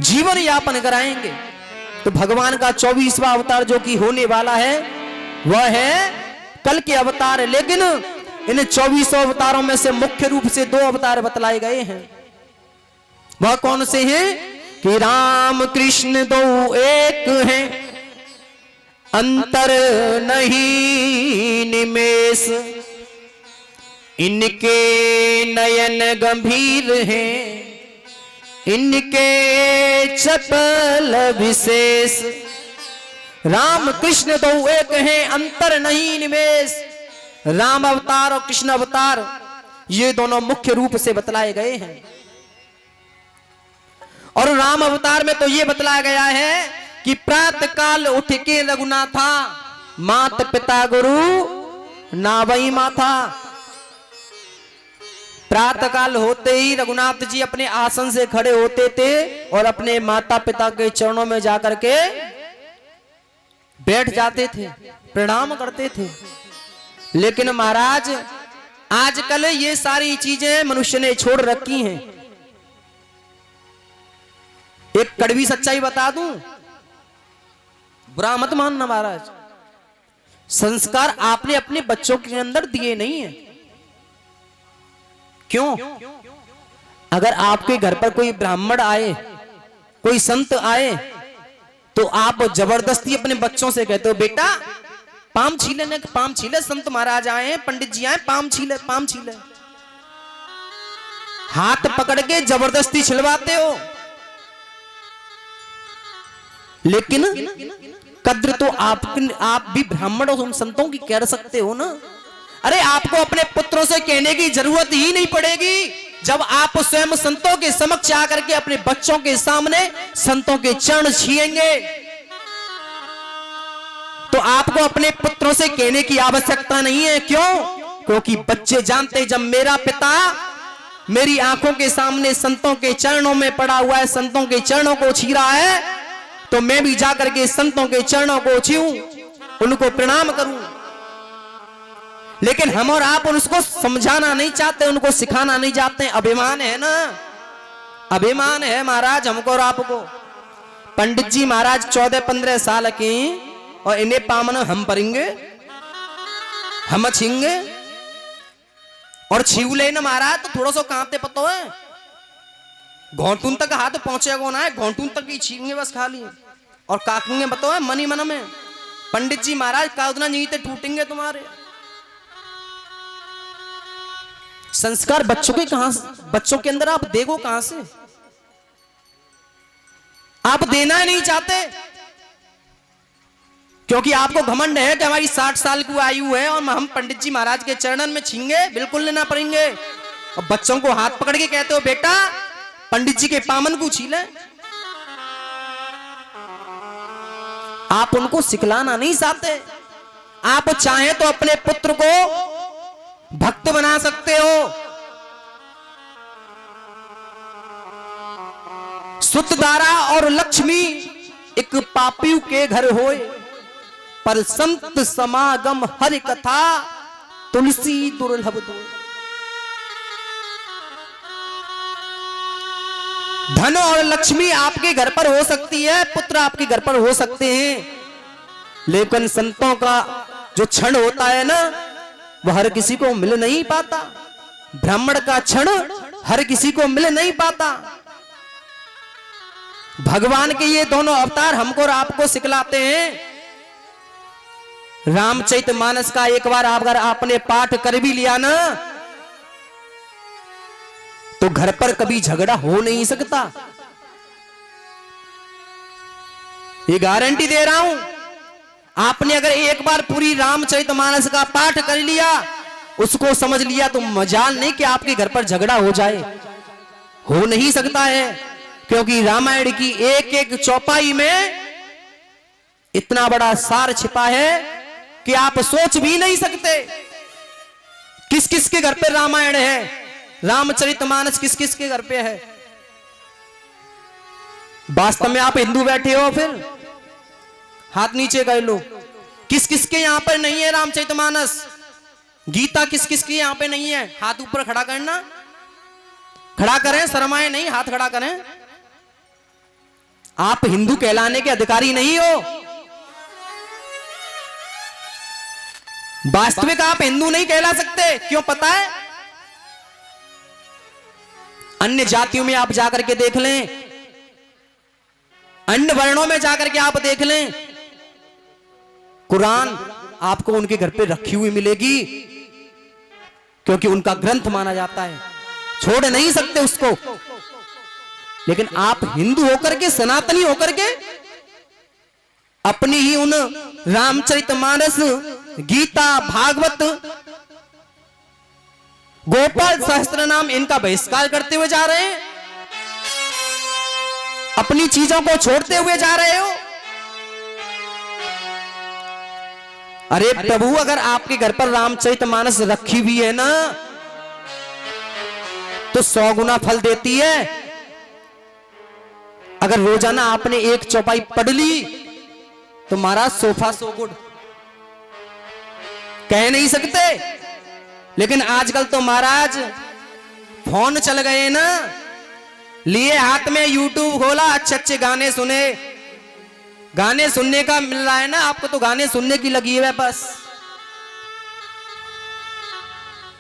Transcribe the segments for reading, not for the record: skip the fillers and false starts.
जीवन यापन कराएंगे। तो भगवान का 24वां अवतार जो कि होने वाला है वह है कल के अवतार। लेकिन इन 24 अवतारों में से मुख्य रूप से 2 अवतार बतलाए गए हैं। वह कौन से हैं कि राम कृष्ण दो एक हैं, अंतर नहीं निमेष, इनके नयन गंभीर हैं, इनके चपल विशेष। राम कृष्ण दो एक हैं, अंतर नहीं निमेष। राम अवतार और कृष्ण अवतार ये दोनों मुख्य रूप से बतलाए गए हैं। और राम अवतार में तो ये बतलाया गया है कि प्रातः काल उठ के रघुनाथा, मात पिता गुरु नावई माथा। प्रातः काल होते ही रघुनाथ जी अपने आसन से खड़े होते थे और अपने माता पिता के चरणों में जाकर के बैठ जाते थे, प्रणाम करते थे। लेकिन महाराज आजकल ये सारी चीजें मनुष्य ने छोड़ रखी हैं। एक कड़वी सच्चाई बता दूं, बुरा मत मानना महाराज, संस्कार आपने अपने बच्चों के अंदर दिए नहीं है। क्यों? अगर आपके घर पर कोई ब्राह्मण आए, कोई संत आए, तो आप जबरदस्ती अपने बच्चों से कहते हो बेटा पाम छीले ने, पाम छीले, संत महाराज आए हैं, पंडित जी आए, पाम छीले, पाम छीले। हाथ पकड़ के जबरदस्ती छिलवाते हो। लेकिन कद्र तो आप भी ब्राह्मण और संतों की कह सकते हो ना। अरे आपको अपने पुत्रों से कहने की जरूरत ही नहीं पड़ेगी जब आप स्वयं संतों के समक्ष आकर के अपने बच्चों के सामने संतों के चरण छुएंगे, तो आपको अपने पुत्रों से कहने की आवश्यकता नहीं है। क्यों? क्योंकि बच्चे जानते जब मेरा पिता मेरी आंखों के सामने संतों के चरणों में पड़ा हुआ है, संतों के चरणों को छी रहा है, तो मैं भी जाकर के संतों के चरणों को छूऊं, उनको प्रणाम करूं। लेकिन हम और आप उसको समझाना नहीं चाहते, उनको सिखाना नहीं चाहते। अभिमान है ना, अभिमान है महाराज हमको और आपको। पंडित जी महाराज 14-15 साल के और इन्हें पामन हम परेंगे, हम छींगे और छीव ले ना महाराज तो थोड़ा सा कांपते पतो है, घोंटून तक हाथ पहुंचेगा ना है, घोंटून तक ही छींगे बस खाली और काकेंगे बताओ है मनी मन में। पंडित जी महाराज का उतना नीचे टूटेंगे तुम्हारे। संस्कार बच्चों के कहां, बच्चों के अंदर आप देखो कहां से, आप देना ही नहीं चाहते क्योंकि आपको घमंड है कि हमारी 60 साल की आयु है और हम पंडित जी महाराज के चरणन में छींगे, बिल्कुल लेना पड़ेंगे। और बच्चों को हाथ पकड़ के कहते हो बेटा पंडित जी के पामन को छीले। आप उनको सिखलाना नहीं चाहते। आप चाहे तो अपने पुत्र को भक्त बना सकते हो। सुतदारा और लक्ष्मी एक पापियों के घर होए, पर संत समागम हरि कथा तुलसी दुर्लभ दो। धन और लक्ष्मी आपके घर पर हो सकती है, पुत्र आपके घर पर हो सकते हैं, लेकिन संतों का जो क्षण होता है ना वह हर किसी को मिल नहीं पाता। ब्राह्मण का क्षण हर किसी को मिल नहीं पाता। भगवान के ये दोनों अवतार हमको और आपको सिखलाते हैं। रामचरितमानस का एक बार अगर आपने पाठ कर भी लिया ना तो घर पर कभी झगड़ा हो नहीं सकता, ये गारंटी दे रहा हूं। आपने अगर एक बार पूरी रामचरितमानस का पाठ कर लिया, उसको समझ लिया, तो मजाल नहीं कि आपके घर पर झगड़ा हो जाए, हो नहीं सकता है। क्योंकि रामायण की एक एक चौपाई में इतना बड़ा सार छिपा है कि आप सोच भी नहीं सकते। किस किस के घर पे रामायण है, रामचरितमानस किस किस के घर पे है। वास्तव में आप हिंदू बैठे हो, फिर हाथ नीचे कर लो। किस किस के यहां पर नहीं है रामचरितमानस, गीता किस किस के यहां पे नहीं है, हाथ ऊपर खड़ा करना, खड़ा करें, शर्माए नहीं, हाथ खड़ा करें। आप हिंदू कहलाने के अधिकारी नहीं हो। वास्तविक आप हिंदू नहीं कहला सकते। क्यों पता है? अन्य जातियों में आप जाकर के देख लें, अन्य वर्णों में जाकर के आप देख लें, कुरान आपको उनके घर पे रखी हुई मिलेगी, क्योंकि उनका ग्रंथ माना जाता है, छोड़ नहीं सकते उसको। लेकिन आप हिंदू होकर के, सनातनी होकर के, अपनी ही उन रामचरितमानस, गीता, भागवत, गोपाल सहस्त्र नाम, इनका बहिष्कार करते हुए जा रहे हैं, अपनी चीजों को छोड़ते हुए जा रहे हो। अरे प्रभु, अगर आपके घर पर रामचरितमानस रखी हुई है ना, तो 100 गुना फल देती है। अगर रोजाना आपने एक चौपाई पढ़ ली तो महाराज सोफा सो गुड कह नहीं सकते। लेकिन आजकल तो महाराज फोन चल गए ना, लिए हाथ में यूट्यूब खोला, अच्छे अच्छे गाने सुने। गाने सुनने का मिल रहा है ना आपको, तो गाने सुनने की लगी है बस।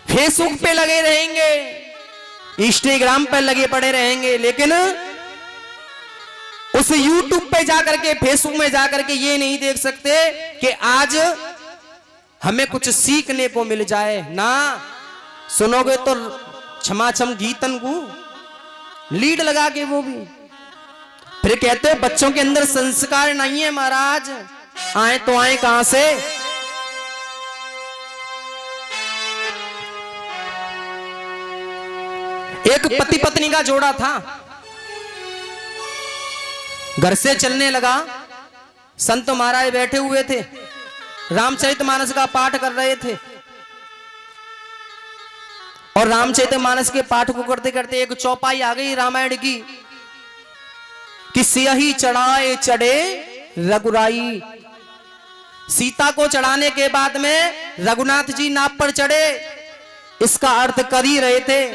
फेसबुक पे लगे रहेंगे, इंस्टाग्राम पे लगे पड़े रहेंगे, लेकिन उस यूट्यूब पे जाकर के, फेसबुक में जाकर के ये नहीं देख सकते कि आज हमें कुछ सीखने को मिल जाए ना। सुनोगे तो छमाछम गीतन को लीड लगा के, वो भी फिर कहते हैं बच्चों के अंदर संस्कार नहीं है। महाराज आए तो आए कहां से? एक पति पत्नी का जोड़ा था, घर से चलने लगा। संत महाराज बैठे हुए थे, रामचरितमानस का पाठ कर रहे थे, और रामचरितमानस के पाठ को करते करते एक चौपाई आ गई रामायण की कि सियही चढ़ाए चढ़े रघुराई। सीता को चढ़ाने के बाद में रघुनाथ जी नाव पर चढ़े। इसका अर्थ कर ही रहे थे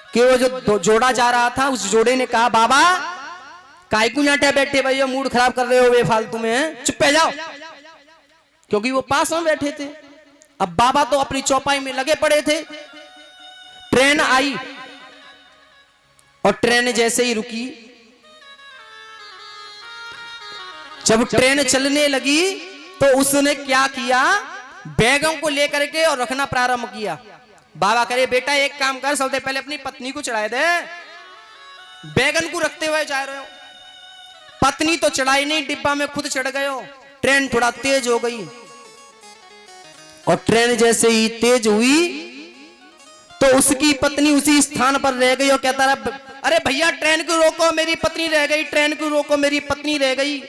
कि वो जो जोड़ा जा रहा था, उस जोड़े ने कहा, बाबा काय को नाटे बैठे भैया, मूड खराब कर रहे हो बेफालतू में, चुप पे जाओ। क्योंकि वो पास में बैठे थे। अब बाबा तो अपनी चौपाई में लगे पड़े थे। ट्रेन आई और ट्रेन जैसे ही रुकी, जब ट्रेन चलने लगी तो उसने क्या किया, बैगों को लेकर के और रखना प्रारंभ किया। बाबा करे, बेटा एक काम कर, सबसे पहले अपनी पत्नी को चढ़ाए दे। बैगन को रखते हुए जा रहे हो, पत्नी तो चढ़ाई नहीं, डिब्बा में खुद चढ़ गए हो। ट्रेन थोड़ा तेज हो गई, और ट्रेन जैसे ही तेज हुई तो उसकी पत्नी उसी स्थान पर रह गई और कहता रहा, अरे भैया ट्रेन को रोको, मेरी पत्नी रह गई, ट्रेन को रोको, मेरी पत्नी रह गई।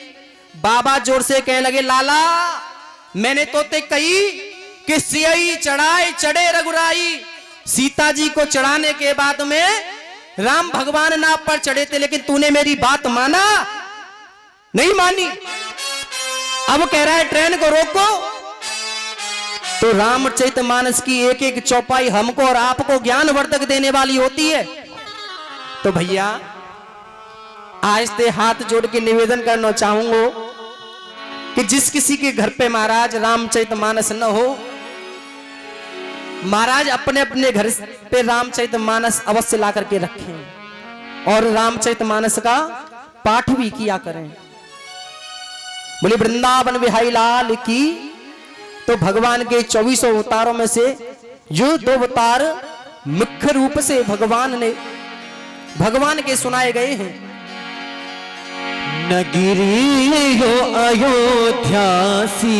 बाबा जोर से कहने लगे, लाला मैंने तो ते कही कि सियही चढ़ाए चढ़े रघुराई। सीता जी को चढ़ाने के बाद में राम भगवान नाव पर चढ़े थे, लेकिन तूने मेरी बात माना नहीं मानी। अब कह रहा है ट्रेन को रोको। तो रामचरितमानस की एक एक चौपाई हमको और आपको ज्ञानवर्धक देने वाली होती है। तो भैया आज से हाथ जोड़ के निवेदन करना चाहूंगा कि जिस किसी के घर पे महाराज रामचरितमानस न हो, महाराज अपने अपने घर पे रामचरितमानस अवश्य ला करके रखें और रामचरितमानस का पाठ भी किया करें। बोले वृंदावन बिहारी लाल की। तो भगवान के 24 अवतारों में से जो 2 अवतार मुख्य रूप से भगवान के सुनाए गए हैं, नगरी हो अयोध्या सी।